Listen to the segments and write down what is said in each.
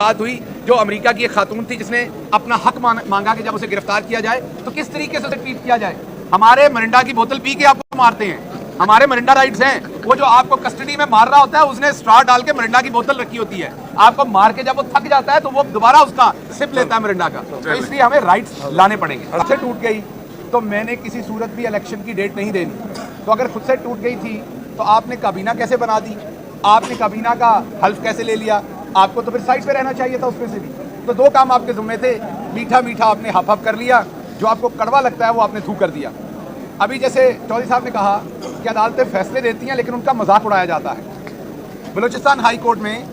बात हुई जो अमेरिका की एक खातून थी जिसने अपना हक मांगा कि जब उसे गिरफ्तार किया जाए तो किस तरीके से उसे ट्रीट किया जाए। हमारे मरिंडा की बोतल पी के आपको मारते हैं, हमारे मरिंडा राइट्स हैं। वो जो आपको कस्टडी में मार रहा होता है उसने स्ट्रॉ डाल के मरिंडा की बोतल रखी होती है, आपको मार के जब वो थक जाता है तो वो दोबारा उसका सिप लेता है मरिंडा का। तो इसलिए हमें राइट्स लाने पड़ेंगे। खुद से टूट गई तो मैंने किसी सूरत भी इलेक्शन की डेट नहीं देनी, तो अगर खुद से टूट गई थी तो आपने काबीना कैसे बना दी, आपने काबीना का हल्फ कैसे ले लिया, आपको तो फिर साइड पे रहना चाहिए था उसमें से भी। तो दो काम आपके ज़िम्मे थे, मीठा मीठा आपने हफ हफ कर लिया, जो आपको कड़वा लगता है वो आपने थू कर दिया। अभी जैसे चौधरी साहब ने कहा कि अदालतें फैसले देती हैं लेकिन उनका मजाक उड़ाया जाता है। बलूचिस्तान हाई कोर्ट में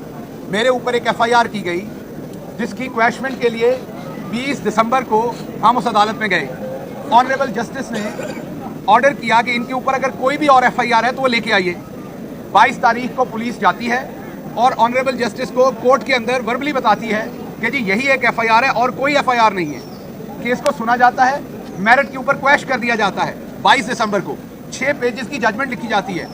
मेरे ऊपर एक FIR की गई जिसकी क्वैशमेंट के लिए 20 दिसंबर को हम उस अदालत में गए। ऑनरेबल जस्टिस ने ऑर्डर किया कि इनके ऊपर अगर कोई भी और FIR है तो वो लेके आइए। 22 तारीख को पुलिस जाती है और ऑनरेबल जस्टिस को कोर्ट के अंदर वर्बली बताती है कि जी यही एक FIR है और कोई FIR नहीं है। केस को सुना जाता है, मेरिट के ऊपर क्वैश कर दिया जाता है। 22 दिसंबर को 6 पेजेस की जजमेंट लिखी जाती है।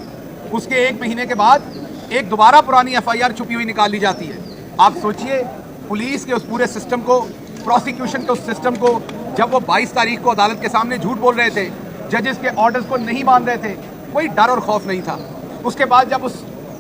उसके 1 महीने के बाद एक दोबारा पुरानी FIR छुपी हुई निकाल ली जाती है। आप सोचिए पुलिस के उस पूरे सिस्टम को, प्रोसिक्यूशन के उस सिस्टम को, जब वो 22 तारीख को अदालत के सामने झूठ बोल रहे थे, जजेस के ऑर्डर्स को नहीं मान रहे थे, कोई डर और खौफ नहीं था। उसके बाद जब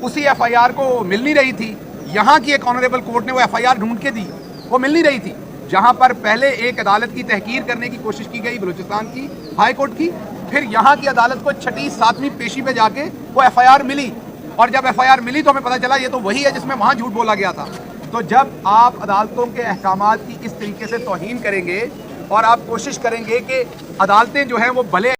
उसी FIR को मिल नहीं रही थी, यहाँ की एक ऑनरेबल कोर्ट ने वो FIR ढूंढ के दी, वो मिल नहीं रही थी। जहाँ पर पहले एक अदालत की तहकीर करने की कोशिश की गई बलूचिस्तान की हाई कोर्ट की, फिर यहाँ की अदालत को 6ठी 7वीं पेशी पे जाके वो FIR मिली, और जब FIR मिली तो हमें पता चला ये तो वही है जिसमें वहाँ झूठ बोला गया था। तो जब आप अदालतों के अहकामात की इस तरीके से तौहीन करेंगे और आप कोशिश करेंगे कि अदालतें जो हैं वो भले